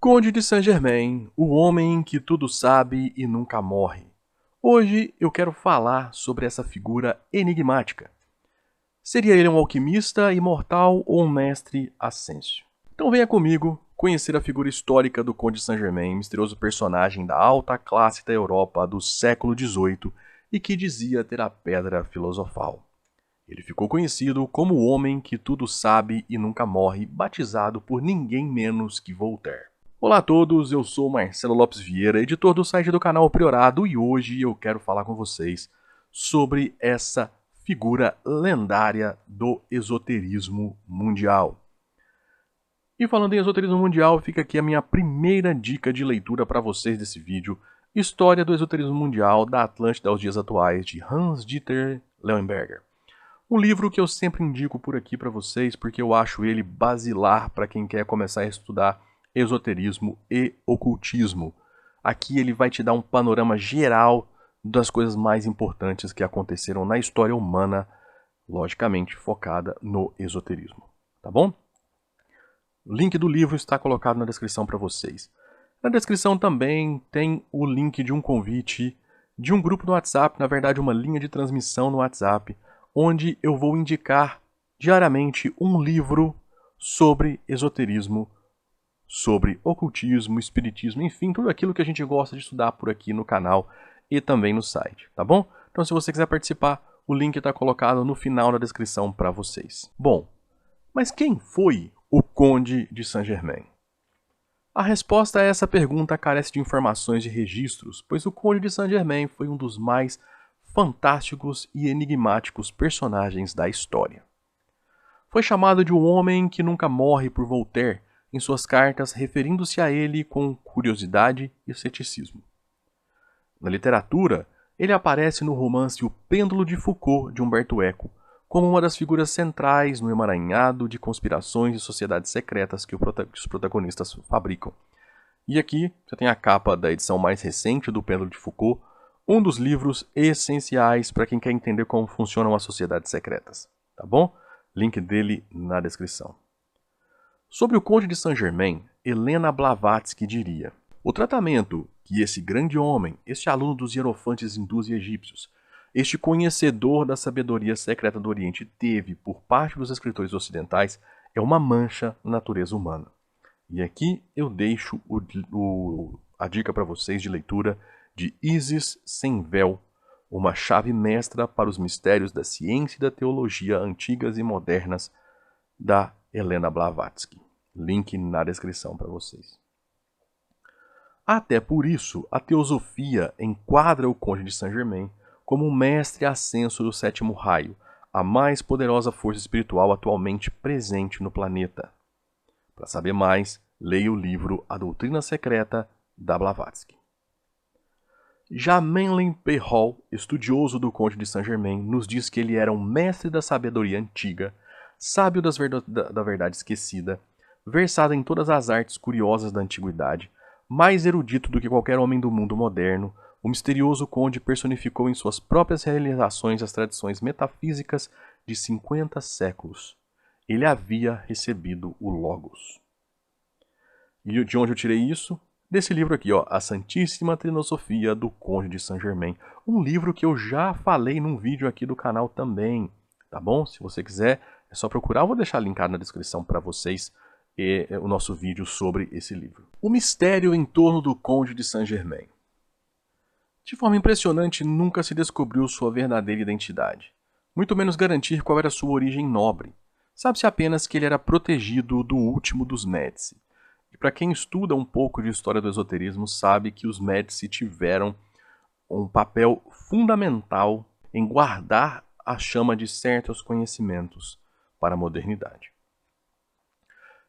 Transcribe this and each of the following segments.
Conde de Saint-Germain, o homem que tudo sabe e nunca morre. Hoje eu quero falar sobre essa figura enigmática. Seria ele um alquimista imortal ou um mestre ascensio? Então venha comigo conhecer a figura histórica do Conde de Saint-Germain, misterioso personagem da alta classe da Europa do século XVIII e que dizia ter a pedra filosofal. Ele ficou conhecido como o homem que tudo sabe e nunca morre, batizado por ninguém menos que Voltaire. Olá a todos, eu sou Marcelo Lopes Vieira, editor do site do canal Priorado, e hoje eu quero falar com vocês sobre essa figura lendária do esoterismo mundial. E falando em esoterismo mundial, fica aqui a minha primeira dica de leitura para vocês desse vídeo: História do Esoterismo Mundial, da Atlântida aos Dias Atuais, de Hans-Dieter Leuenberger. Um livro que eu sempre indico por aqui para vocês, porque eu acho ele basilar para quem quer começar a estudar esoterismo e ocultismo. Aqui ele vai te dar um panorama geral das coisas mais importantes que aconteceram na história humana, logicamente focada no esoterismo. Tá bom? O link do livro está colocado na descrição para vocês. Na descrição também tem o link de um convite de um grupo no WhatsApp, na verdade uma linha de transmissão no WhatsApp, onde eu vou indicar diariamente um livro sobre esoterismo, sobre ocultismo, espiritismo, enfim, tudo aquilo que a gente gosta de estudar por aqui no canal e também no site, tá bom? Então se você quiser participar, o link está colocado no final da descrição para vocês. Bom, mas quem foi o Conde de Saint-Germain? A resposta a essa pergunta carece de informações e registros, pois o Conde de Saint-Germain foi um dos mais fantásticos e enigmáticos personagens da história. Foi chamado de um homem que nunca morre por Voltaire em suas cartas, referindo-se a ele com curiosidade e ceticismo. Na literatura, ele aparece no romance O Pêndulo de Foucault, de Humberto Eco, como uma das figuras centrais no emaranhado de conspirações e sociedades secretas que os protagonistas fabricam. E aqui você tem a capa da edição mais recente do Pêndulo de Foucault, um dos livros essenciais para quem quer entender como funcionam as sociedades secretas. Tá bom? Link dele na descrição. Sobre o Conde de Saint-Germain, Helena Blavatsky diria: o tratamento que esse grande homem, este aluno dos hierofantes hindus e egípcios, este conhecedor da sabedoria secreta do Oriente teve por parte dos escritores ocidentais é uma mancha na natureza humana. E aqui eu deixo a dica para vocês de leitura de Isis Sem Véu, uma chave mestra para os mistérios da ciência e da teologia antigas e modernas, da Helena Blavatsky. Link na descrição para vocês. Até por isso, a teosofia enquadra o Conde de Saint-Germain como um mestre ascenso do sétimo raio, a mais poderosa força espiritual atualmente presente no planeta. Para saber mais, leia o livro A Doutrina Secreta, da Blavatsky. Já Manley P. Hall, estudioso do Conde de Saint-Germain, nos diz que ele era um mestre da sabedoria antiga, sábio da verdade esquecida, versado em todas as artes curiosas da antiguidade, mais erudito do que qualquer homem do mundo moderno. O misterioso conde personificou em suas próprias realizações as tradições metafísicas de 50 séculos. Ele havia recebido o Logos. E de onde eu tirei isso? Desse livro aqui, ó, A Santíssima Trinosofia do Conde de Saint-Germain. Um livro que eu já falei num vídeo aqui do canal também, tá bom? Se você quiser, é só procurar. Eu vou deixar linkado na descrição para vocês o nosso vídeo sobre esse livro. O mistério em torno do Conde de Saint-Germain. De forma impressionante, nunca se descobriu sua verdadeira identidade, muito menos garantir qual era sua origem nobre. Sabe-se apenas que ele era protegido do último dos Médici. E para quem estuda um pouco de história do esoterismo, sabe que os Médici tiveram um papel fundamental em guardar a chama de certos conhecimentos para a modernidade.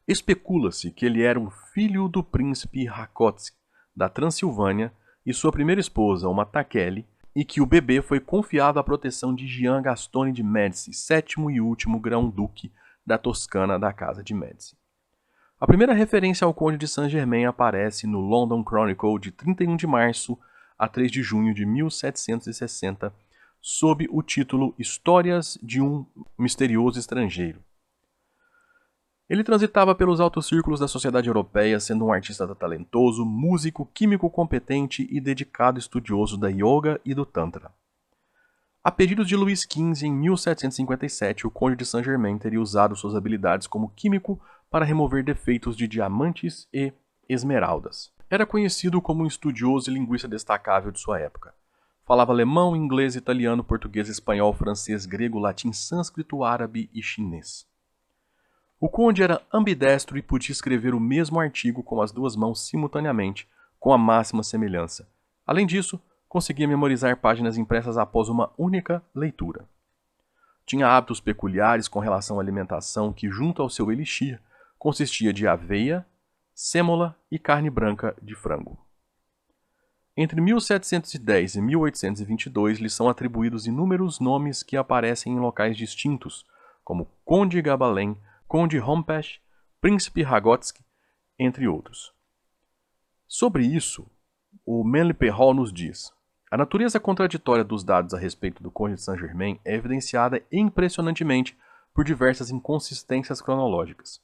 Especula-se que ele era um filho do príncipe Rákóczi, da Transilvânia, e sua primeira esposa, uma Takeli, e que o bebê foi confiado à proteção de Gian Gastone de Médici, sétimo e último grão-duque da Toscana da Casa de Médici. A primeira referência ao Conde de Saint-Germain aparece no London Chronicle de 31 de março a 3 de junho de 1760, sob o título Histórias de um Misterioso Estrangeiro. Ele transitava pelos altos círculos da sociedade europeia, sendo um artista talentoso, músico, químico competente e dedicado estudioso da yoga e do tantra. A pedidos de Luís XV, em 1757, o conde de Saint-Germain teria usado suas habilidades como químico para remover defeitos de diamantes e esmeraldas. Era conhecido como um estudioso e linguista destacável de sua época. Falava alemão, inglês, italiano, português, espanhol, francês, grego, latim, sânscrito, árabe e chinês. O conde era ambidestro e podia escrever o mesmo artigo com as duas mãos simultaneamente, com a máxima semelhança. Além disso, conseguia memorizar páginas impressas após uma única leitura. Tinha hábitos peculiares com relação à alimentação que, junto ao seu elixir, consistia de aveia, sêmola e carne branca de frango. Entre 1710 e 1822 lhe são atribuídos inúmeros nomes que aparecem em locais distintos, como Conde Gabalém, Conde Hompesch, Príncipe Ragotsky, entre outros. Sobre isso, o Manly P. Hall nos diz: a natureza contraditória dos dados a respeito do Conde de Saint-Germain é evidenciada impressionantemente por diversas inconsistências cronológicas.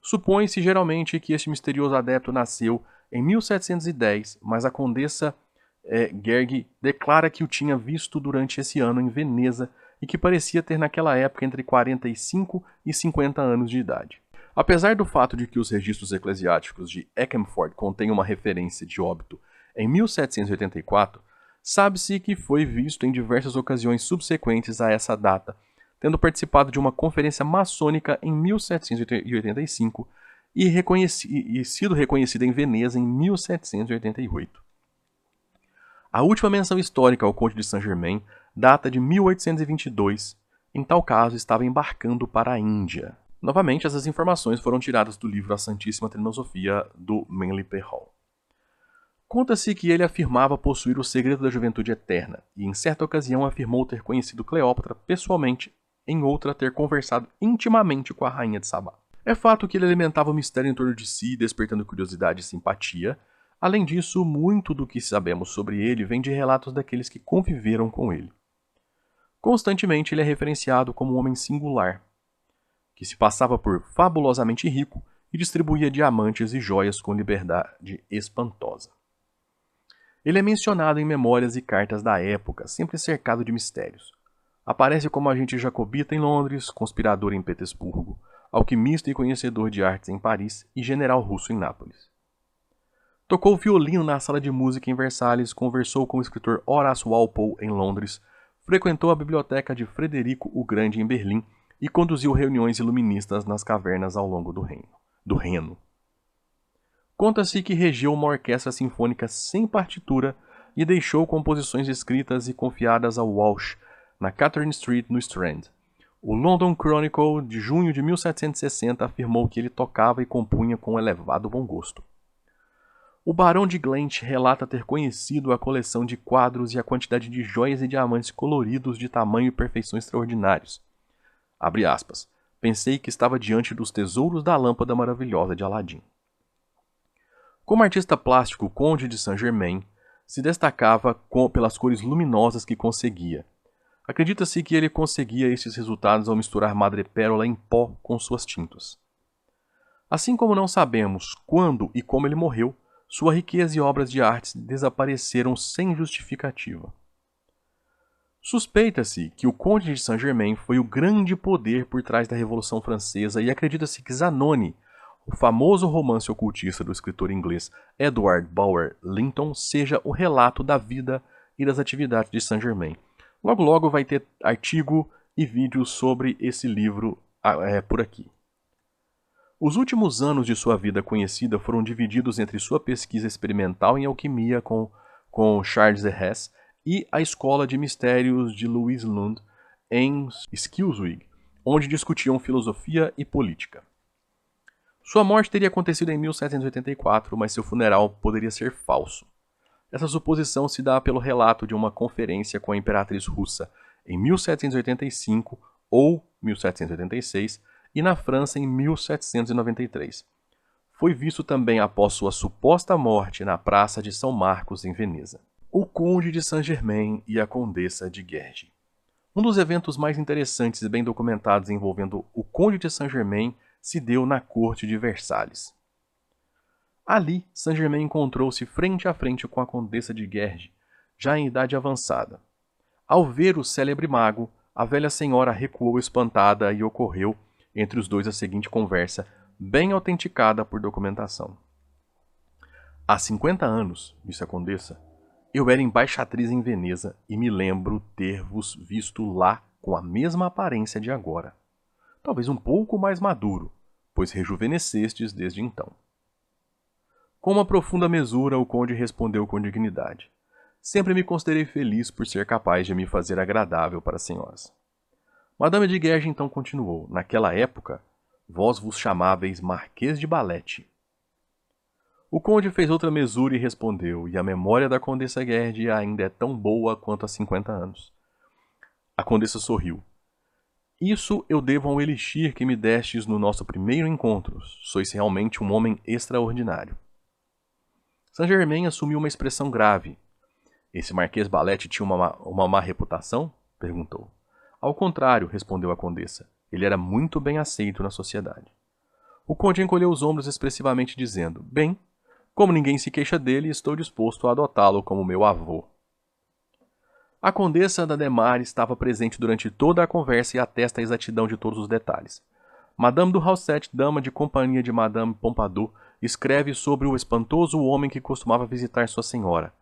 Supõe-se geralmente que este misterioso adepto nasceu em 1710, mas a condessa Gerg declara que o tinha visto durante esse ano em Veneza e que parecia ter naquela época entre 45 e 50 anos de idade. Apesar do fato de que os registros eclesiásticos de Eckemford contêm uma referência de óbito em 1784, sabe-se que foi visto em diversas ocasiões subsequentes a essa data, tendo participado de uma conferência maçônica em 1785 e sido reconhecido em Veneza em 1788. A última menção histórica ao Conde de Saint-Germain data de 1822. Em tal caso, estava embarcando para a Índia. Novamente, essas informações foram tiradas do livro A Santíssima Trinosofia, do Manly P. Hall. Conta-se que ele afirmava possuir o segredo da juventude eterna, e em certa ocasião afirmou ter conhecido Cleópatra pessoalmente, em outra ter conversado intimamente com a rainha de Sabá. É fato que ele alimentava o mistério em torno de si, despertando curiosidade e simpatia. Além disso, muito do que sabemos sobre ele vem de relatos daqueles que conviveram com ele. Constantemente ele é referenciado como um homem singular, que se passava por fabulosamente rico e distribuía diamantes e joias com liberdade espantosa. Ele é mencionado em memórias e cartas da época, sempre cercado de mistérios. Aparece como agente jacobita em Londres, conspirador em Petersburgo, alquimista e conhecedor de artes em Paris e general russo em Nápoles. Tocou violino na sala de música em Versalhes, conversou com o escritor Horace Walpole em Londres, frequentou a biblioteca de Frederico o Grande em Berlim e conduziu reuniões iluministas nas cavernas ao longo do Reno. Conta-se que regeu uma orquestra sinfônica sem partitura e deixou composições escritas e confiadas ao Walsh, na Catherine Street, no Strand. O London Chronicle, de junho de 1760, afirmou que ele tocava e compunha com elevado bom gosto. O Barão de Glent relata ter conhecido a coleção de quadros e a quantidade de joias e diamantes coloridos de tamanho e perfeição extraordinários. Abre aspas. Pensei que estava diante dos tesouros da lâmpada maravilhosa de Aladim. Como artista plástico, o Conde de Saint-Germain se destacava pelas cores luminosas que conseguia. Acredita-se que ele conseguia estes resultados ao misturar madrepérola em pó com suas tintas. Assim como não sabemos quando e como ele morreu, sua riqueza e obras de arte desapareceram sem justificativa. Suspeita-se que o Conde de Saint-Germain foi o grande poder por trás da Revolução Francesa e acredita-se que Zanoni, o famoso romance ocultista do escritor inglês Edward Bulwer Lytton, seja o relato da vida e das atividades de Saint-Germain. Logo logo vai ter artigo e vídeo sobre esse livro por aqui. Os últimos anos de sua vida conhecida foram divididos entre sua pesquisa experimental em alquimia com Charles Hess e a Escola de Mistérios de Louis Lund em Schleswig, onde discutiam filosofia e política. Sua morte teria acontecido em 1784, mas seu funeral poderia ser falso. Essa suposição se dá pelo relato de uma conferência com a imperatriz russa em 1785 ou 1786 e na França em 1793. Foi visto também após sua suposta morte na Praça de São Marcos, em Veneza. O Conde de Saint-Germain e a Condessa de Gergy. Um dos eventos mais interessantes e bem documentados envolvendo o Conde de Saint-Germain se deu na corte de Versalhes. Ali, Saint-Germain encontrou-se frente a frente com a condessa de Guerge, já em idade avançada. Ao ver o célebre mago, a velha senhora recuou espantada e ocorreu entre os dois a seguinte conversa, bem autenticada por documentação. Há 50 anos, disse a condessa, eu era embaixatriz em Veneza e me lembro ter-vos visto lá com a mesma aparência de agora. Talvez um pouco mais maduro, pois rejuvenescestes desde então. Com uma profunda mesura, o conde respondeu com dignidade. Sempre me considerei feliz por ser capaz de me fazer agradável para as senhoras. Madame de Guerge então continuou. Naquela época, vós vos chamáveis Marquês de Balete. O conde fez outra mesura e respondeu, e a memória da condessa Guerge ainda é tão boa quanto há 50 anos. A condessa sorriu. Isso eu devo a um elixir que me destes no nosso primeiro encontro. Sois realmente um homem extraordinário. Saint-Germain assumiu uma expressão grave. Esse Marquês Balete tinha uma má reputação? Perguntou. Ao contrário, respondeu a condessa. Ele era muito bem aceito na sociedade. O conde encolheu os ombros expressivamente, dizendo, bem, como ninguém se queixa dele, estou disposto a adotá-lo como meu avô. A condessa d'Adhemar estava presente durante toda a conversa e atesta a exatidão de todos os detalhes. Madame du Haussett, dama de companhia de Madame Pompadour, escreve sobre o espantoso homem que costumava visitar sua senhora.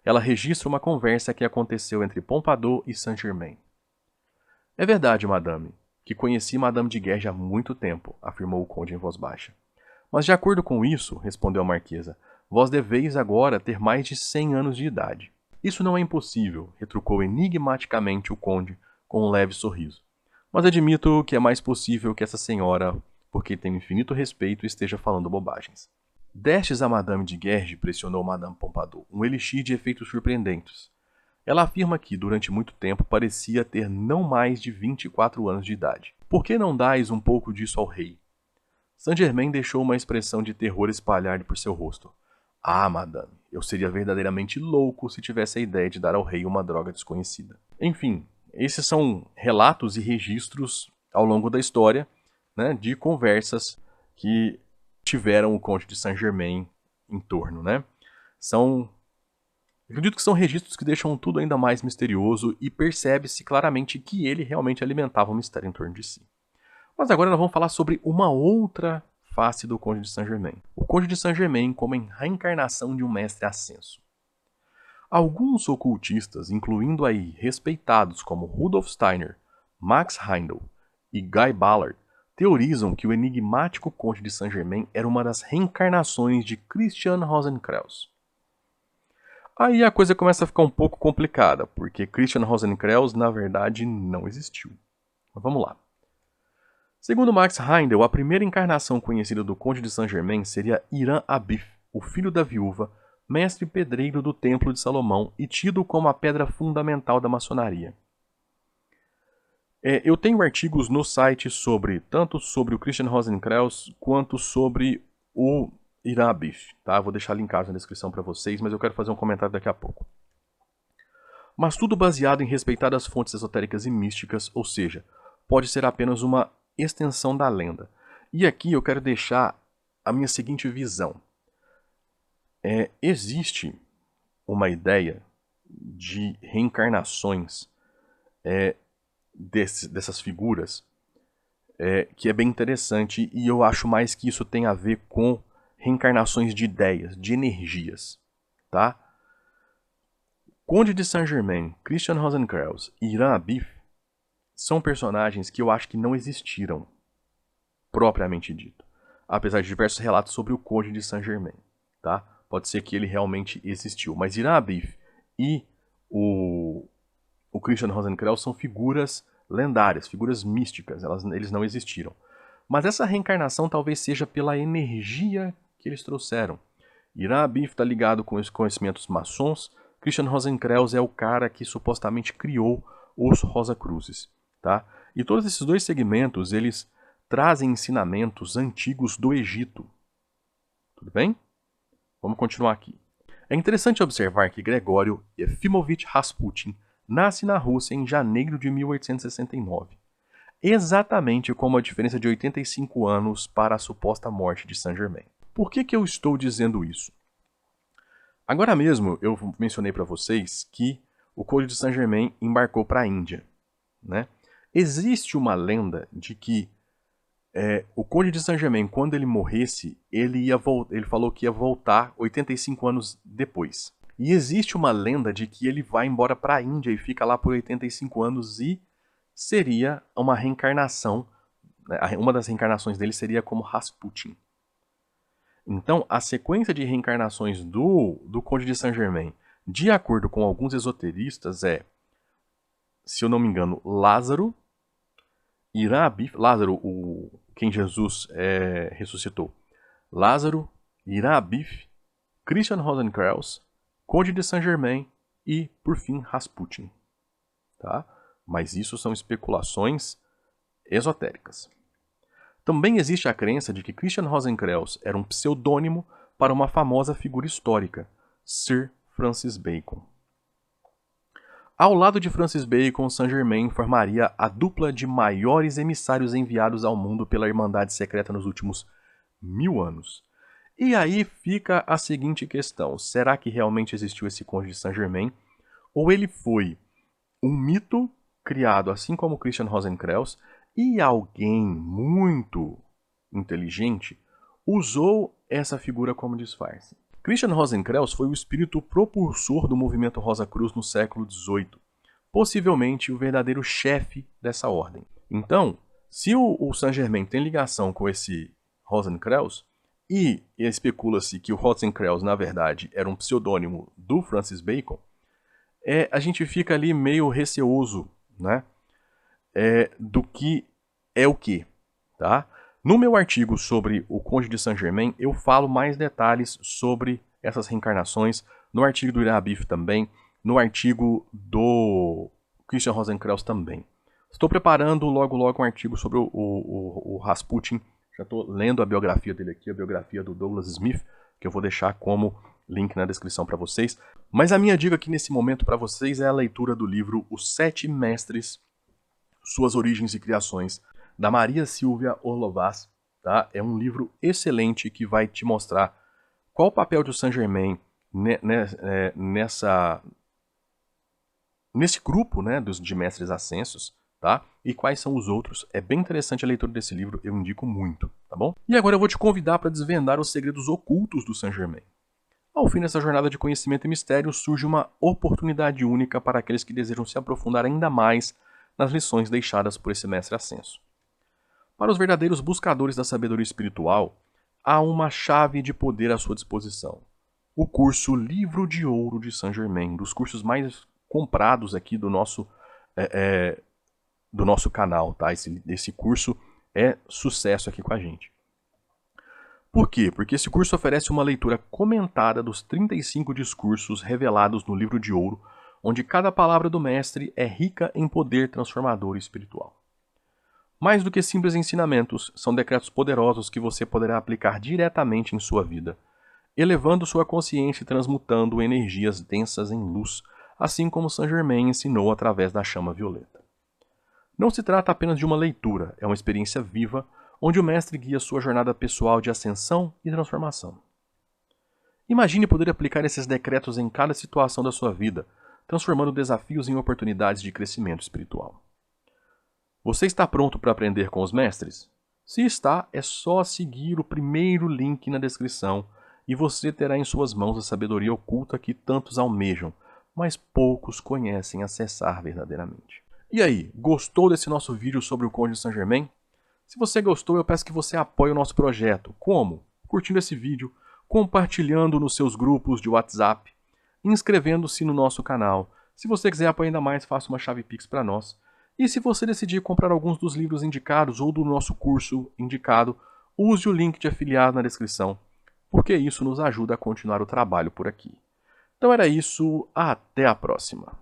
Ela registra uma conversa que aconteceu entre Pompadour e Saint-Germain. É verdade, madame, que conheci Madame de Guerge há muito tempo, afirmou o conde em voz baixa. Mas de acordo com isso, respondeu a marquesa, vós deveis agora ter mais de 100 anos de idade. Isso não é impossível, retrucou enigmaticamente o conde, com um leve sorriso. Mas admito que é mais possível que essa senhora, por quem tenho infinito respeito, esteja falando bobagens. Destes a Madame de Guerge, pressionou Madame Pompadour, um elixir de efeitos surpreendentes. Ela afirma que, durante muito tempo, parecia ter não mais de 24 anos de idade. Por que não dais um pouco disso ao rei? Saint-Germain deixou uma expressão de terror espalhar por seu rosto. Ah, madame, eu seria verdadeiramente louco se tivesse a ideia de dar ao rei uma droga desconhecida. Enfim, esses são relatos e registros ao longo da história, né, de conversas que tiveram o conde de Saint-Germain em torno, né? Acredito que são registros que deixam tudo ainda mais misterioso e percebe-se claramente que ele realmente alimentava um mistério em torno de si. Mas agora nós vamos falar sobre uma outra face do Conde de Saint-Germain. O Conde de Saint-Germain como a reencarnação de um mestre ascenso. Alguns ocultistas, incluindo aí respeitados como Rudolf Steiner, Max Heindel e Guy Ballard, teorizam que o enigmático Conde de Saint-Germain era uma das reencarnações de Christian Rosenkreuz. Aí a coisa começa a ficar um pouco complicada, porque Christian Rosenkreuz na verdade não existiu. Mas vamos lá. Segundo Max Heindel, a primeira encarnação conhecida do Conde de Saint-Germain seria Hiram Abif, o filho da viúva, mestre pedreiro do Templo de Salomão e tido como a pedra fundamental da maçonaria. Eu tenho artigos no site tanto sobre o Christian Rosenkreuz quanto sobre o Hiram Abif. Tá? Vou deixar linkado na descrição para vocês, mas eu quero fazer um comentário daqui a pouco. Mas tudo baseado em respeitadas fontes esotéricas e místicas, ou seja, pode ser apenas uma extensão da lenda. E aqui eu quero deixar a minha seguinte visão. Existe uma ideia de reencarnações dessas figuras que é bem interessante e eu acho mais que isso tem a ver com reencarnações de ideias, de energias. Tá? Conde de Saint-Germain, Christian Rosenkreuz e Hiram Abif são personagens que eu acho que não existiram, propriamente dito. Apesar de diversos relatos sobre o Conde de Saint-Germain. Tá? Pode ser que ele realmente existiu. Mas Hiram Abif e o Christian Rosenkreuz são figuras lendárias, figuras místicas. Eles não existiram. Mas essa reencarnação talvez seja pela energia que eles trouxeram. Hiram Abif está ligado com os conhecimentos maçons. Christian Rosenkreuz é o cara que supostamente criou os Rosacruzes. Tá? E todos esses dois segmentos, eles trazem ensinamentos antigos do Egito. Tudo bem? Vamos continuar aqui. É interessante observar que Gregório Efimovich Rasputin nasce na Rússia em janeiro de 1869. exatamente como a diferença de 85 anos para a suposta morte de Saint-Germain. Por que eu estou dizendo isso? Agora mesmo eu mencionei para vocês que o Conde de Saint-Germain embarcou para a Índia, né? Existe uma lenda de que o Conde de Saint-Germain, quando ele morresse, ele falou que ia voltar 85 anos depois. E existe uma lenda de que ele vai embora para a Índia e fica lá por 85 anos e seria uma reencarnação, né? Uma das reencarnações dele seria como Rasputin. Então, a sequência de reencarnações do Conde de Saint-Germain, de acordo com alguns esoteristas, se eu não me engano, Lázaro, Irã Abif, Lázaro, quem Jesus ressuscitou, Lázaro, Irã Abif, Christian Rosenkreuz, Conde de Saint-Germain e, por fim, Rasputin. Tá? Mas isso são especulações esotéricas. Também existe a crença de que Christian Rosenkreuz era um pseudônimo para uma famosa figura histórica, Sir Francis Bacon. Ao lado de Francis Bacon, Saint-Germain formaria a dupla de maiores emissários enviados ao mundo pela Irmandade Secreta nos últimos 1000 anos. E aí fica a seguinte questão: será que realmente existiu esse Conde de Saint-Germain? Ou ele foi um mito criado assim como Christian Rosenkreuz e alguém muito inteligente usou essa figura como disfarce? Christian Rosenkreuz foi o espírito propulsor do movimento Rosa Cruz no século XVIII, possivelmente o verdadeiro chefe dessa ordem. Então, se o Saint-Germain tem ligação com esse Rosenkreuz, e especula-se que o Rosenkreuz, na verdade, era um pseudônimo do Francis Bacon, a gente fica ali meio receoso, né? Do que é o que, tá? No meu artigo sobre o Conde de Saint-Germain, eu falo mais detalhes sobre essas reencarnações, no artigo do Irã Abif também, no artigo do Christian Rosenkreuz também. Estou preparando logo um artigo sobre o Rasputin. Já estou lendo a biografia dele aqui, a biografia do Douglas Smith, que eu vou deixar como link na descrição para vocês. Mas a minha dica aqui nesse momento para vocês é a leitura do livro Os Sete Mestres, Suas Origens e Criações, da Maria Silvia Orlovaz. Tá? É um livro excelente que vai te mostrar qual o papel de Saint-Germain nesse grupo, né, de mestres ascensos, tá? E quais são os outros. É bem interessante a leitura desse livro, eu indico muito, tá bom? E agora eu vou te convidar para desvendar os segredos ocultos do Saint-Germain. Ao fim dessa jornada de conhecimento e mistério, surge uma oportunidade única para aqueles que desejam se aprofundar ainda mais nas lições deixadas por esse mestre ascenso. Para os verdadeiros buscadores da sabedoria espiritual, há uma chave de poder à sua disposição. O curso Livro de Ouro de Saint-Germain, dos cursos mais comprados aqui do nosso canal, tá? Esse curso é sucesso aqui com a gente. Por quê? Porque esse curso oferece uma leitura comentada dos 35 discursos revelados no Livro de Ouro, onde cada palavra do mestre é rica em poder transformador espiritual. Mais do que simples ensinamentos, são decretos poderosos que você poderá aplicar diretamente em sua vida, elevando sua consciência e transmutando energias densas em luz, assim como Saint-Germain ensinou através da chama violeta. Não se trata apenas de uma leitura, é uma experiência viva, onde o mestre guia sua jornada pessoal de ascensão e transformação. Imagine poder aplicar esses decretos em cada situação da sua vida, transformando desafios em oportunidades de crescimento espiritual. Você está pronto para aprender com os mestres? Se está, é só seguir o primeiro link na descrição e você terá em suas mãos a sabedoria oculta que tantos almejam, mas poucos conhecem acessar verdadeiramente. E aí, gostou desse nosso vídeo sobre o Conde de Saint-Germain? Se você gostou, eu peço que você apoie o nosso projeto. Como? Curtindo esse vídeo, compartilhando nos seus grupos de WhatsApp, inscrevendo-se no nosso canal. Se você quiser apoiar ainda mais, faça uma chave Pix para nós. E se você decidir comprar alguns dos livros indicados ou do nosso curso indicado, use o link de afiliado na descrição, porque isso nos ajuda a continuar o trabalho por aqui. Então era isso, até a próxima!